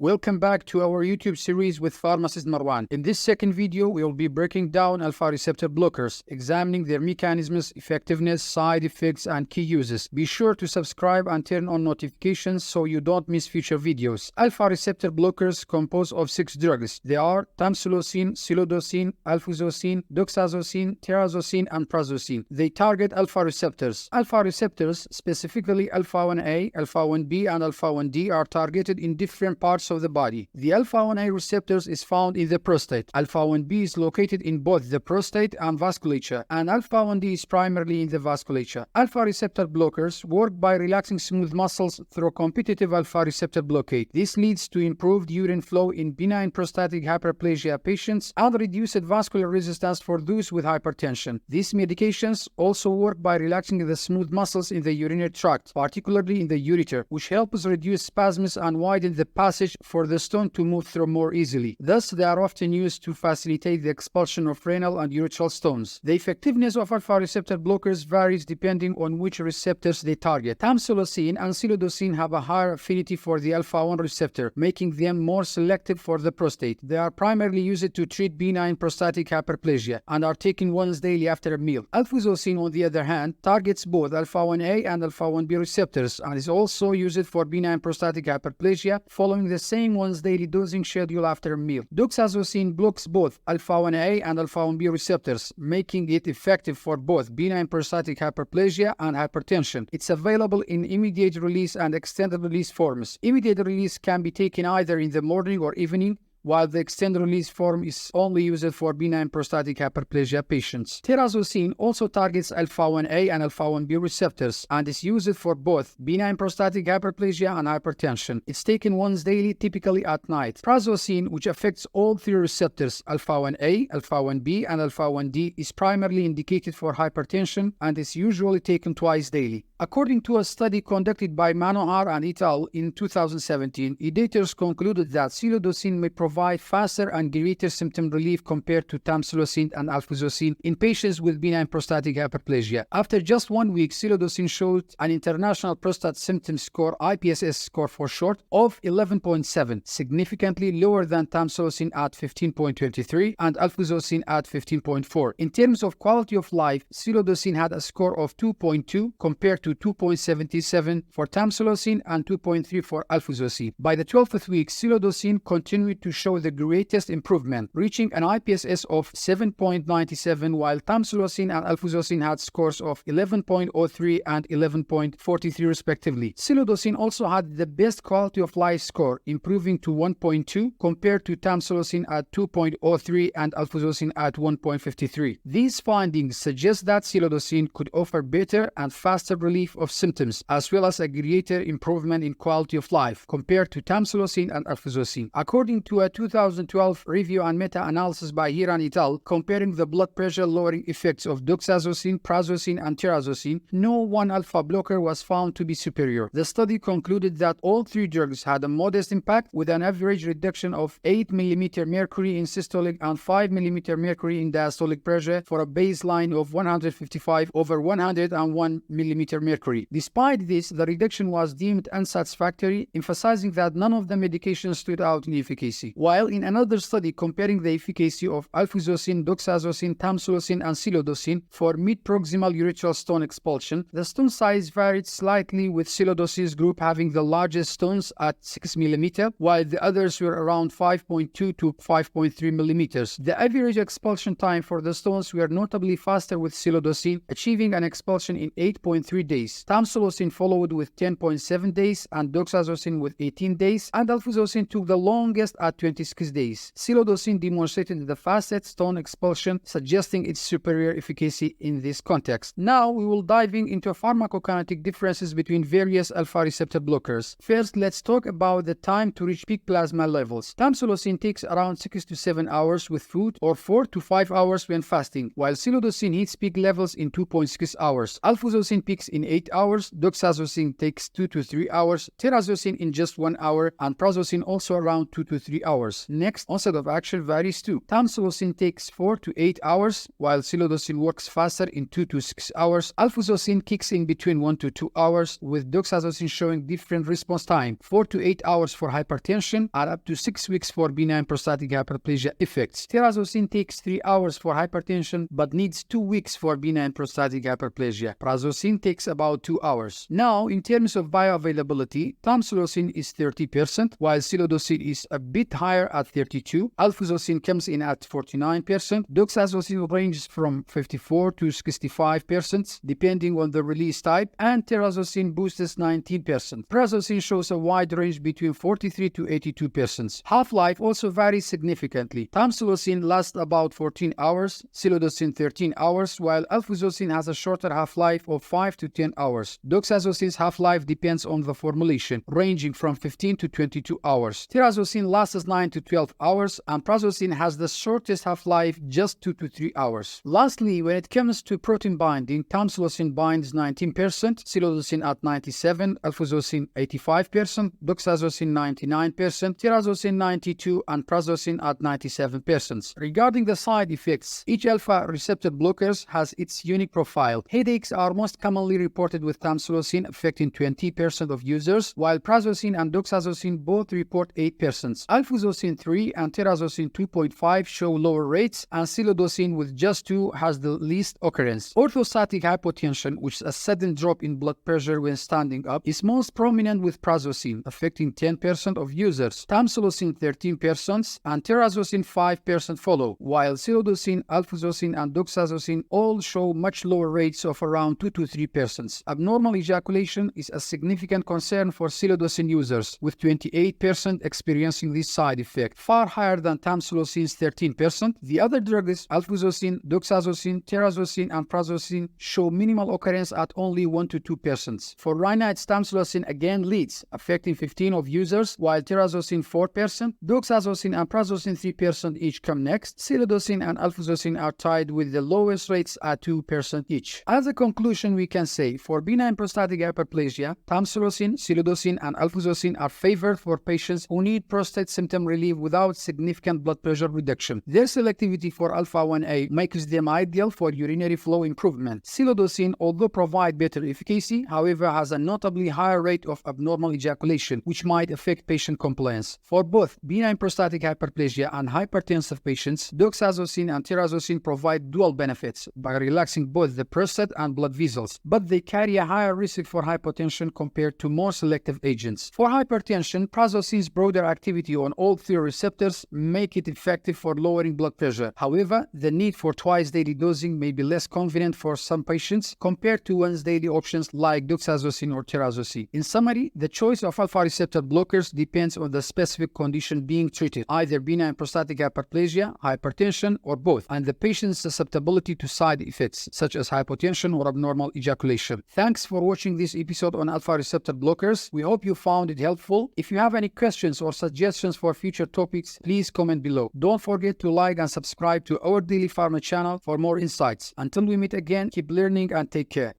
Welcome back to our YouTube series with pharmacist Marwan. In this second video, we will be breaking down alpha receptor blockers, examining their mechanisms, effectiveness, side effects, and key uses. Be sure to subscribe and turn on notifications so you don't miss future videos. Alpha receptor blockers compose of 6 drugs. They are tamsulosin, silodocin, alfuzosin, doxazosin, terazosin, and prazosin. They target alpha receptors. Alpha receptors, specifically alpha-1A, alpha-1B, and alpha-1D, are targeted in different parts of the body. The alpha-1A receptors is found in the prostate. Alpha-1B is located in both the prostate and vasculature, and alpha-1D is primarily in the vasculature. Alpha receptor blockers work by relaxing smooth muscles through competitive alpha receptor blockade. This leads to improved urine flow in benign prostatic hyperplasia patients and reduced vascular resistance for those with hypertension. These medications also work by relaxing the smooth muscles in the urinary tract, particularly in the ureter, which helps reduce spasms and widen the passage for the stone to move through more easily. Thus, they are often used to facilitate the expulsion of renal and urethral stones. The effectiveness of alpha receptor blockers varies depending on which receptors they target. Tamsulosin and silodocin have a higher affinity for the alpha-1 receptor, making them more selective for the prostate. They are primarily used to treat benign prostatic hyperplasia and are taken once daily after a meal. Alfuzosin, on the other hand, targets both alpha-1A and alpha-1B receptors and is also used for benign prostatic hyperplasia, following the same once daily dosing schedule after a meal. Doxazosin blocks both alpha-1A and alpha-1B receptors, making it effective for both benign prostatic hyperplasia and hypertension. It's available in immediate release and extended release forms. Immediate release can be taken either in the morning or evening, while the extended release form is only used for benign prostatic hyperplasia patients. Terazosin also targets alpha-1A and alpha-1B receptors and is used for both benign prostatic hyperplasia and hypertension. It's taken once daily, typically at night. Prazosin, which affects all 3 receptors, alpha-1A, alpha-1B, and alpha-1D, is primarily indicated for hypertension and is usually taken twice daily. According to a study conducted by Manohar and et al. In 2017, editors concluded that silodocin may provide faster and greater symptom relief compared to tamsulosin and alfuzosin in patients with benign prostatic hyperplasia. After just 1 week, silodocin showed an International Prostate Symptom Score (IPSS) score for short of 11.7, significantly lower than tamsulosin at 15.23 and alfuzosin at 15.4. In terms of quality of life, silodocin had a score of 2.2 compared to 2.77 for tamsulosin and 2.3 for alfuzosin. By the 12th week, silodocin continued to show the greatest improvement, reaching an IPSS of 7.97, while tamsulosin and alfuzosin had scores of 11.03 and 11.43 respectively. Silodocin also had the best quality of life score, improving to 1.2 compared to tamsulosin at 2.03 and alfuzosin at 1.53. These findings suggest that silodocin could offer better and faster relief of symptoms, as well as a greater improvement in quality of life compared to tamsulosin and alfuzosin. According to a 2012 review and meta-analysis by Hiran et al. Comparing the blood pressure lowering effects of doxazosin, prazosin, and terazosin, no one alpha blocker was found to be superior. The study concluded that all 3 drugs had a modest impact, with an average reduction of 8 mm mercury in systolic and 5 mm mercury in diastolic pressure for a baseline of 155/101 mm mercury. Despite this, the reduction was deemed unsatisfactory, emphasizing that none of the medications stood out in efficacy. While in another study comparing the efficacy of alfuzosin, doxazosin, tamsulosin, and silodocin for mid-proximal urethral stone expulsion, the stone size varied slightly, with silodocin's group having the largest stones at 6 mm, while the others were around 5.2 to 5.3 mm. The average expulsion time for the stones were notably faster with silodocin, achieving an expulsion in 8.3 days. Tamsulosin followed with 10.7 days, and doxazosin with 18 days, and alfuzosin took the longest at 26 days. Silodocin demonstrated the fastest stone expulsion, suggesting its superior efficacy in this context. Now we will dive into pharmacokinetic differences between various alpha receptor blockers. First, let's talk about the time to reach peak plasma levels. Tamsulosin takes around 6 to 7 hours with food or 4 to 5 hours when fasting, while silodocin hits peak levels in 2.6 hours. Alfuzosin peaks in in 8 hours, doxazosine takes 2 to 3 hours, terazosin in just 1 hour, and prazosin also around 2 to 3 hours. Next, onset of action varies too. Tamsulosin takes 4 to 8 hours, while silodosin works faster in 2 to 6 hours. Alfuzosin kicks in between 1 to 2 hours, with doxazosine showing different response time, 4 to 8 hours for hypertension and up to 6 weeks for benign prostatic hyperplasia effects. Terazosin takes 3 hours for hypertension but needs 2 weeks for benign prostatic hyperplasia. Prazosin takes about 2 hours. Now, in terms of bioavailability, tamsulosin is 30%, while silodosin is a bit higher at 32%. Alfuzosin comes in at 49%. Doxazosine ranges from 54 to 65%, depending on the release type, and terazosin boosts 19%. Prazosin shows a wide range between 43 to 82%. Half-life also varies significantly. Tamsulosin lasts about 14 hours, silodosin 13 hours, while alfuzosin has a shorter half-life of 5 to 10 hours. Doxazosin's half-life depends on the formulation, ranging from 15 to 22 hours. Terazosin lasts 9 to 12 hours, and prazosin has the shortest half-life, just 2 to 3 hours. Lastly, when it comes to protein binding, tamsulosin binds 19%, silodosin at 97%, alfuzosin 85%, doxazosine 99%, terazosin 92%, and prazosin at 97%. Regarding the side effects, each alpha receptor blockers has its unique profile. Headaches are most commonly reported with tamsulosin, affecting 20% of users, while prazosin and doxazosine both report 8%. Alfuzosin 3 and terazosin 2.5 show lower rates, and silodosin with just 2 has the least occurrence. Orthostatic hypotension, which is a sudden drop in blood pressure when standing up, is most prominent with prazosin, affecting 10% of users. Tamsulosin 13% and terazosin 5% follow, while silodosin, alfuzosin, and doxazosine all show much lower rates of around 2 to 3%. Abnormal ejaculation is a significant concern for silodosin users, with 28% experiencing this side effect, far higher than tamsulosin's 13%. The other drugs, alfuzosin, doxazosine, terazosin, and prazosin, show minimal occurrence at only 1 to 2%. For rhinitis, tamsulosin again leads, affecting 15% of users, while terazosin 4%, doxazosine and prazosin 3% each come next. Silodosin and alfuzosin are tied with the lowest rates at 2% each. As a conclusion, we can say for benign prostatic hyperplasia, tamsulosin, silodosin, and alfuzosin are favored for patients who need prostate symptom relief without significant blood pressure reduction. Their selectivity for alpha-1A makes them ideal for urinary flow improvement. Silodosin, although provide better efficacy, however, has a notably higher rate of abnormal ejaculation, which might affect patient compliance. For both benign prostatic hyperplasia and hypertensive patients, doxazosine and terazosin provide dual benefits by relaxing both the prostate and blood vessels, but they carry a higher risk for hypotension compared to more selective agents. For hypertension, prazosin's broader activity on all 3 receptors make it effective for lowering blood pressure. However, the need for twice-daily dosing may be less convenient for some patients compared to once-daily options like doxazosine or terazosin. In summary, the choice of alpha receptor blockers depends on the specific condition being treated, either benign prostatic hyperplasia, hypertension, or both, and the patient's susceptibility to side effects such as hypotension or abnormal ejaculation. Thanks for watching this episode on alpha receptor blockers. We hope you found it helpful. If you have any questions or suggestions for future topics, please comment below. Don't forget to like and subscribe to our Daily Pharma channel for more insights. Until we meet again, keep learning and take care.